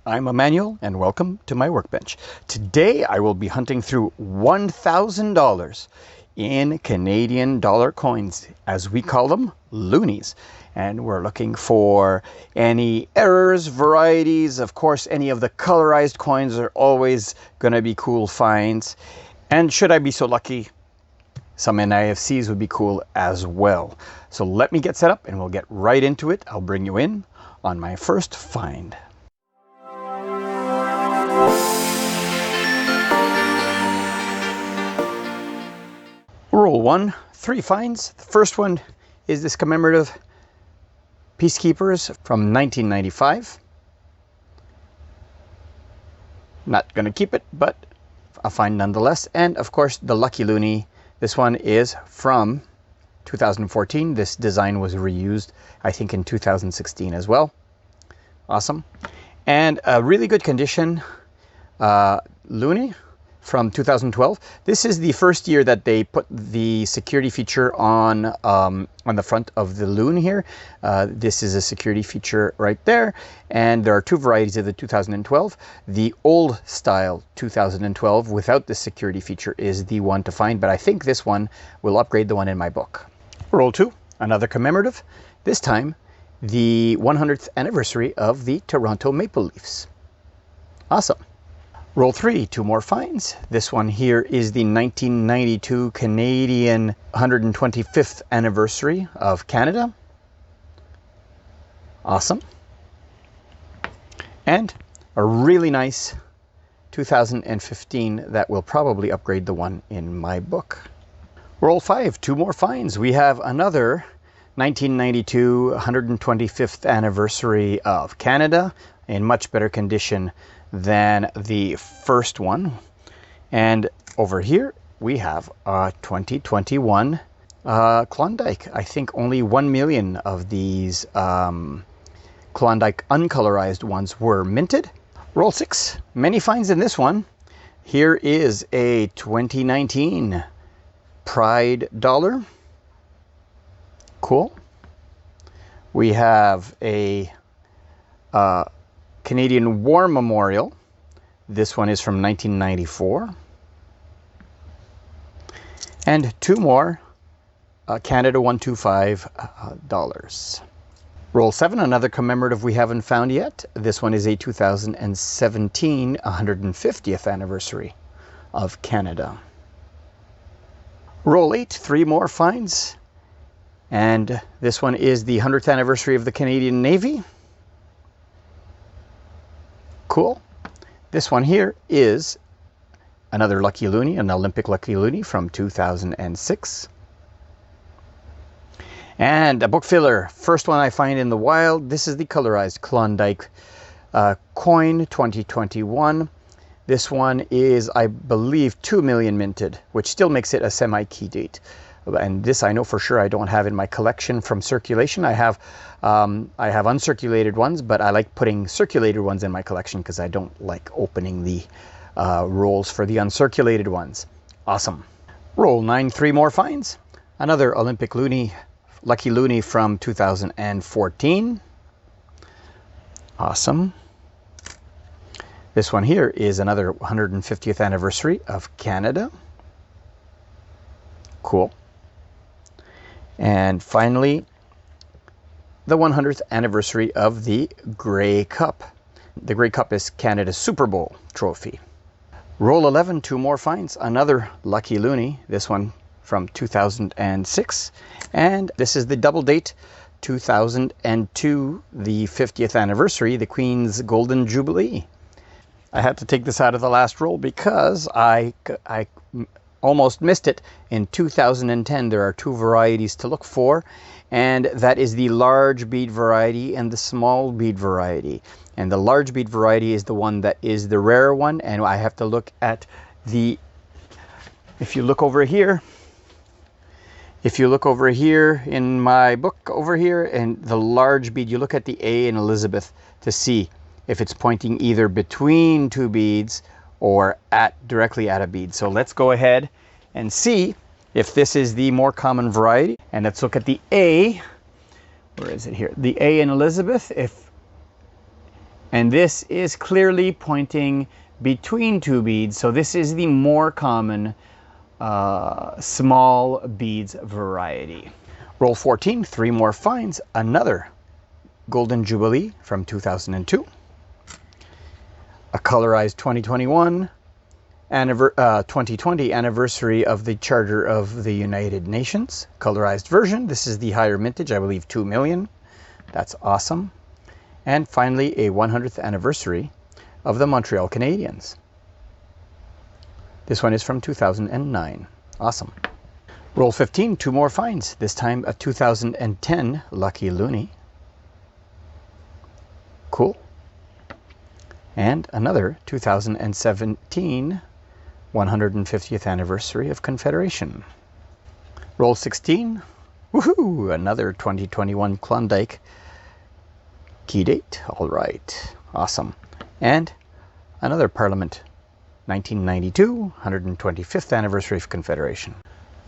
I'm Emmanuel and welcome to my workbench. Today I will be hunting through $1,000 in Canadian dollar coins, as we call them, loonies. And we're looking for any errors, varieties. Of course, any of the colorized coins are always going to be cool finds. And should I be so lucky, some NIFCs would be cool as well. So let me get set up and we'll get right into it. I'll bring you in on my first find. Roll 1, 3 finds. The first one is this commemorative Peacekeepers from 1995. Not going to keep it, but a find nonetheless. And of course the Lucky Loonie. This one is from 2014. This design was reused, I think, in 2016 as well. Awesome. And a really good condition Loonie from 2012. This is the first year that they put the security feature on the front of the loon here. This is a security feature right there. And there are two varieties of the 2012. The old style 2012 without the security feature is the one to find, but I think this one will upgrade the one in my book. Roll 2, another commemorative. This time, the 100th anniversary of the Toronto Maple Leafs. Awesome. Roll 3, 2 more finds. This one here is the 1992 Canadian 125th anniversary of Canada. Awesome. And a really nice 2015 that will probably upgrade the one in my book. Roll 5, 2 more finds. We have another 1992 125th anniversary of Canada in much better condition than the first one. And over here we have a 2021 Klondike. I think only 1 million of these Klondike uncolorized ones were minted. Roll 6, many finds in this one. Here is a 2019 Pride dollar. Cool. We have a Canadian War Memorial. This one is from 1994. And 2 more Canada 125 dollars. Roll 7, another commemorative we haven't found yet. This one is a 2017 150th anniversary of Canada. Roll 8, 3 more finds. And this one is the 100th anniversary of the Canadian Navy. Cool. This one here is another Lucky Loonie, an Olympic Lucky Loonie from 2006. And a book filler, first one I find in the wild. This is the colorized Klondike coin 2021. This one is, I believe, 2 million minted, which still makes it a semi-key date. And this I know for sure I don't have in my collection from circulation. I have uncirculated ones, but I like putting circulated ones in my collection because I don't like opening the rolls for the uncirculated ones. Awesome. Roll 9, 3 more finds. Another Olympic Loonie, Lucky Loonie from 2014. Awesome. This one here is another 150th anniversary of Canada. Cool. And finally, the 100th anniversary of the Grey Cup. The Grey Cup is Canada's Super Bowl trophy. Roll 11, 2 more finds. Another Lucky Loonie, this one from 2006. And this is the double date, 2002, the 50th anniversary, the Queen's Golden Jubilee. I had to take this out of the last roll because I almost missed it. In 2010, there are 2 varieties to look for, and that is the large bead variety and the small bead variety. And the large bead variety is the one that is the rare one, and I have to look at the, if you look over here in my book over here, and the large bead, you look at the A in Elizabeth to see if it's pointing either between 2 beads or directly at a bead. So let's go ahead and see if this is the more common variety. And let's look at the A. Where is it here? The A in Elizabeth. And this is clearly pointing between two beads. So this is the more common small beads variety. Roll 14, 3 more finds, another Golden Jubilee from 2002, a colorized 2020 anniversary of the Charter of the United Nations, colorized version. This is the higher mintage, I believe 2 million. That's awesome. And finally, a 100th anniversary of the Montreal Canadiens. This one is from 2009. Awesome. Roll 15, 2 more finds. This time a 2010 Lucky Looney. Cool. And another 2017 150th anniversary of Confederation. Roll 16. Woohoo! Another 2021 Klondike key date. All right. Awesome. And another Parliament 1992 125th anniversary of Confederation.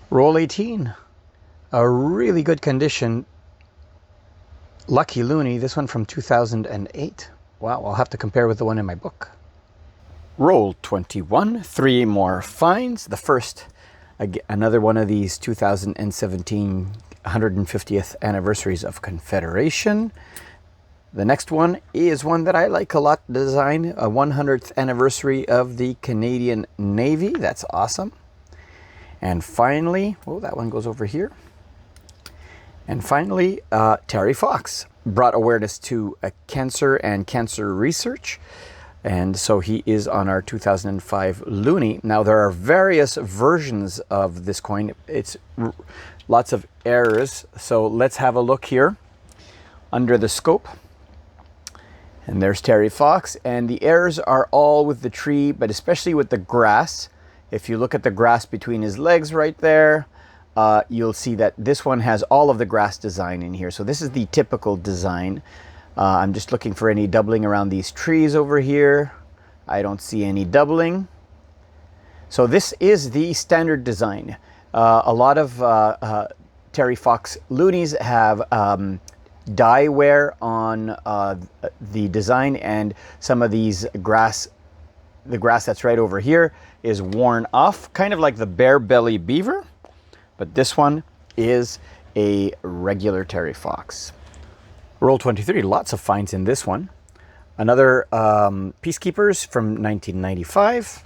Roll 18. A really good condition Lucky Looney. This one from 2008. Wow, I'll have to compare with the one in my book. Roll 21, 3 more finds. The first, another one of these 2017 150th anniversaries of Confederation. The next one is one that I like a lot, design, a 100th anniversary of the Canadian Navy. That's awesome. And finally, oh, that one goes over here. And finally, Terry Fox brought awareness to cancer and cancer research. And so he is on our 2005 Looney. Now there are various versions of this coin. It's lots of errors. So let's have a look here under the scope. And there's Terry Fox. And the errors are all with the tree, but especially with the grass. If you look at the grass between his legs right there, you'll see that this one has all of the grass design in here. So this is the typical design. I'm just looking for any doubling around these trees over here. I don't see any doubling. So this is the standard design. A lot of Terry Fox Loonies have dye wear on the design, and some of these grass, the grass that's right over here is worn off, kind of like the bear belly beaver. But this one is a regular Terry Fox. Roll 23, lots of finds in this one. Another Peacekeepers from 1995.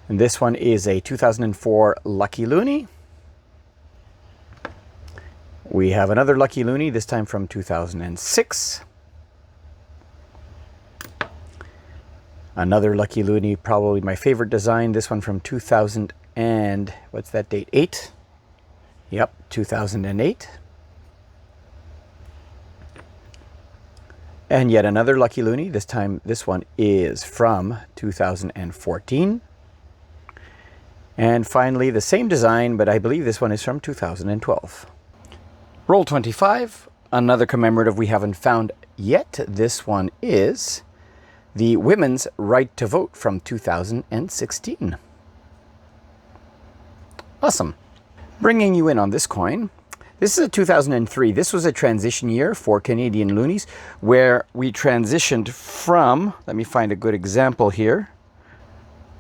And this one is a 2004 Lucky Looney. We have another Lucky Looney, this time from 2006. Another Lucky Looney, probably my favorite design, this one from 2000 and, what's that date, 8? Yep, 2008. And yet another Lucky Looney. This time, this one is from 2014. And finally, the same design, but I believe this one is from 2012. Roll 25, another commemorative we haven't found yet. This one is the Women's Right to Vote from 2016. Awesome. Bringing you in on this coin. This is a 2003. This was a transition year for Canadian Loonies, where we transitioned from, let me find a good example here.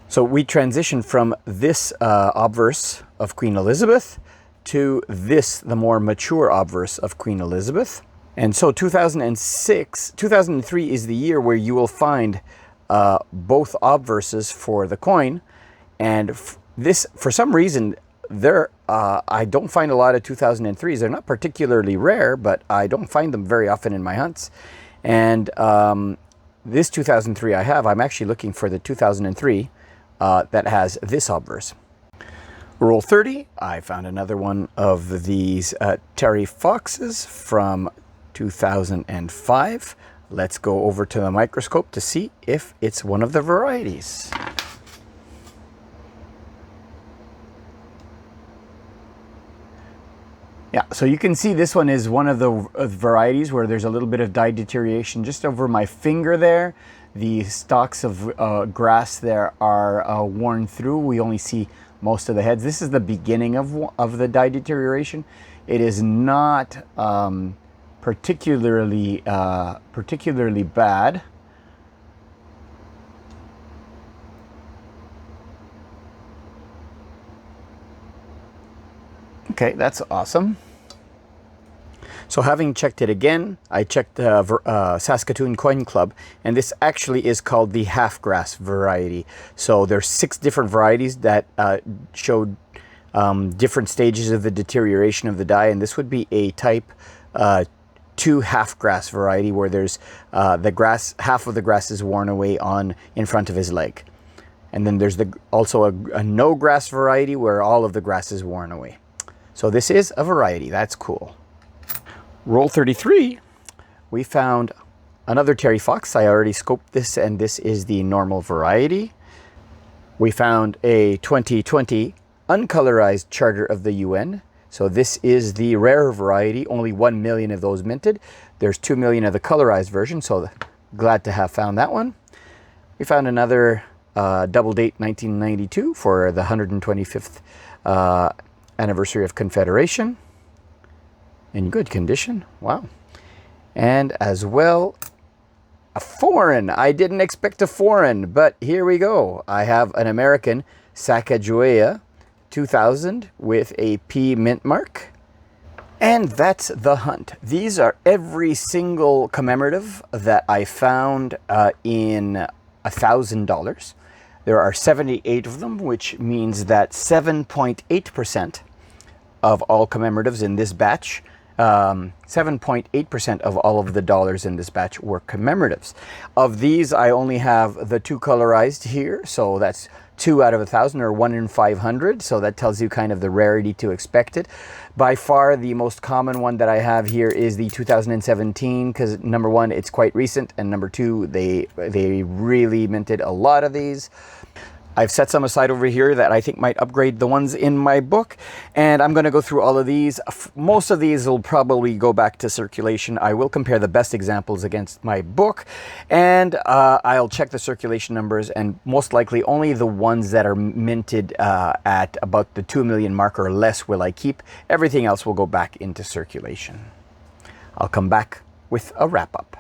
So we transitioned from this obverse of Queen Elizabeth to this, the more mature obverse of Queen Elizabeth. And so 2003 is the year where you will find both obverses for the coin. And this, for some reason, I don't find a lot of 2003s. They're not particularly rare, but I don't find them very often in my hunts. And this 2003 I'm actually looking for the 2003 that has this obverse. Roll 30, I found another one of these Terry Foxes from 2005. Let's go over to the microscope to see if it's one of the varieties. Yeah, so you can see this one is one of the varieties where there's a little bit of dye deterioration just over my finger there. The stalks of grass there are worn through. We only see most of the heads. This is the beginning of the dye deterioration. It is not particularly bad. Okay, that's awesome. So having checked it again, I checked Saskatoon Coin Club, and this actually is called the half-grass variety. So there's 6 different varieties that showed different stages of the deterioration of the die, and this would be a type 2 half-grass variety where there's the grass, half of the grass is worn away in front of his leg. And then there's also a no-grass variety where all of the grass is worn away. So this is a variety. That's cool. Roll 33, we found another Terry Fox. I already scoped this, and this is the normal variety. We found a 2020 uncolorized Charter of the UN. So this is the rare variety, only 1 million of those minted. There's 2 million of the colorized version, so glad to have found that one. We found another double date 1992 for the 125th anniversary of Confederation. In good condition. Wow. And as well, a foreign. I didn't expect a foreign, but here we go. I have an American Sacagawea 2000 with a P mint mark. And that's the hunt. These are every single commemorative that I found in $1,000. There are 78 of them, which means that 7.8% of all commemoratives in this batch, 7.8% of all of the dollars in this batch were commemoratives. Of these, I only have the 2 colorized here, so that's 2 out of 1,000 or 1 in 500, so that tells you kind of the rarity to expect it. By far, the most common one that I have here is the 2017, because number 1, it's quite recent, and number 2, they really minted a lot of these. I've set some aside over here that I think might upgrade the ones in my book, and I'm going to go through all of these. Most of these will probably go back to circulation. I will compare the best examples against my book, and I'll check the circulation numbers, and most likely only the ones that are minted at about the 2 million mark or less will I keep. Everything else will go back into circulation. I'll come back with a wrap-up.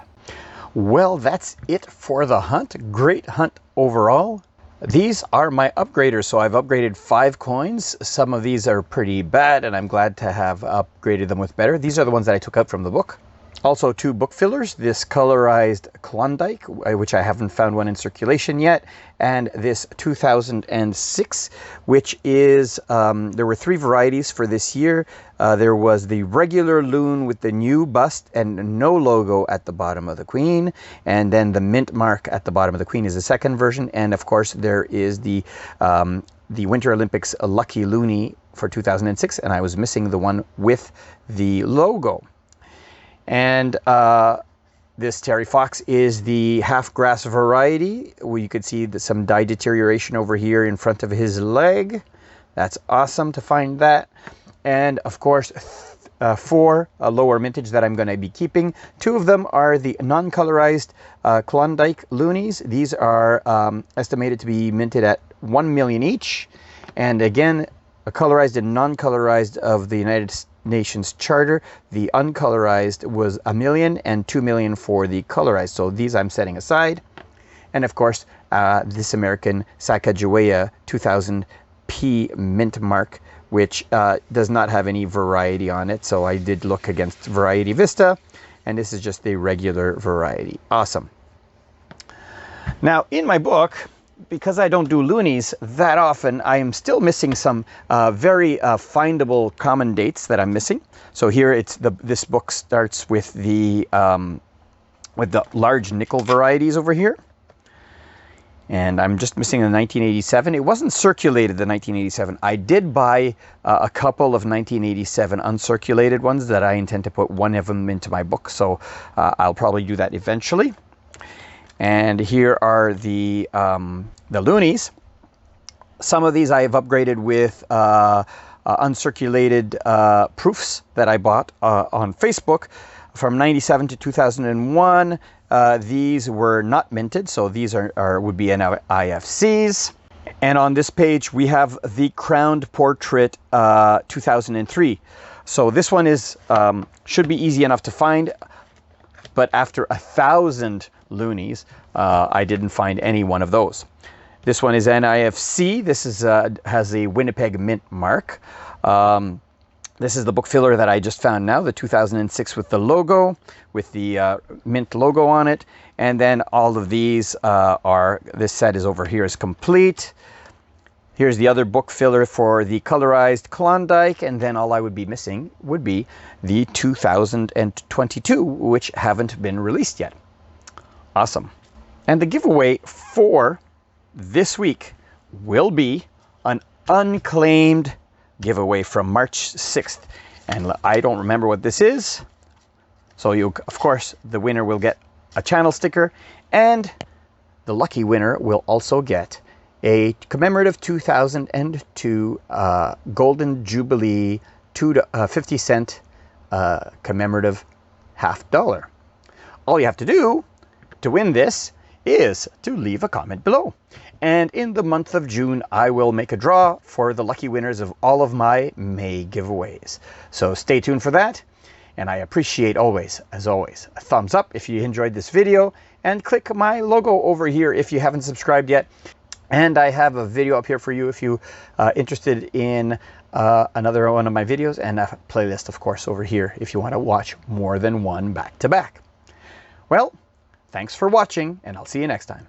Well, that's it for the hunt. Great hunt overall. These are my upgraders, so I've upgraded 5 coins. Some of these are pretty bad, and I'm glad to have upgraded them with better. These are the ones that I took out from the book. Also 2 book fillers, this colorized Klondike, which I haven't found one in circulation yet, and this 2006, which is, there were 3 varieties for this year. There was the regular loon with the new bust and no logo at the bottom of the queen, and then the mint mark at the bottom of the queen is the second version, and of course there is the Winter Olympics Lucky Looney for 2006, and I was missing the one with the logo. And this Terry Fox is the half-grass variety, where you could see some die deterioration over here in front of his leg. That's awesome to find that. And of course, 4 lower mintage that I'm going to be keeping. 2 of them are the non-colorized Klondike Loonies. These are estimated to be minted at 1 million each. And again, a colorized and non-colorized of the United Nations Charter. The uncolorized was 1 million and 2 million for the colorized. So these I'm setting aside. And of course, this American Sacagawea 2000 P mint mark, which does not have any variety on it. So I did look against Variety Vista, and this is just the regular variety. Awesome. Now, in my book, because I don't do loonies that often, I am still missing some very findable common dates that I'm missing. So here this book starts with the large nickel varieties over here. And I'm just missing the 1987. It wasn't circulated, the 1987. I did buy a couple of 1987 uncirculated ones that I intend to put one of them into my book. So I'll probably do that eventually. And here are the Loonies. Some of these I have upgraded with uncirculated proofs that I bought on Facebook from 97 to 2001. These were not minted, so these would be IFCs. And on this page, we have the Crowned Portrait 2003. So this one is should be easy enough to find, but after 1,000 Loonies, I didn't find any one of those. This one is NIFC. This is has a Winnipeg Mint mark. This is the book filler that I just found now, the 2006 with the logo, with the Mint logo on it. And then all of these this set is over here is complete. Here's the other book filler for the colorized Klondike, and then all I would be missing would be the 2022, which haven't been released yet. Awesome. And the giveaway for this week will be an unclaimed giveaway from March 6th. And I don't remember what this is. So of course, the winner will get a channel sticker, and the lucky winner will also get a commemorative 2002 Golden Jubilee 50-cent commemorative $50. All you have to do to win this is to leave a comment below. And in the month of June, I will make a draw for the lucky winners of all of my May giveaways. So stay tuned for that. And I appreciate always, as always, a thumbs up if you enjoyed this video, and click my logo over here if you haven't subscribed yet. And I have a video up here for you if you interested in another one of my videos, and a playlist, of course, over here if you want to watch more than one back to back. Well, thanks for watching, and I'll see you next time.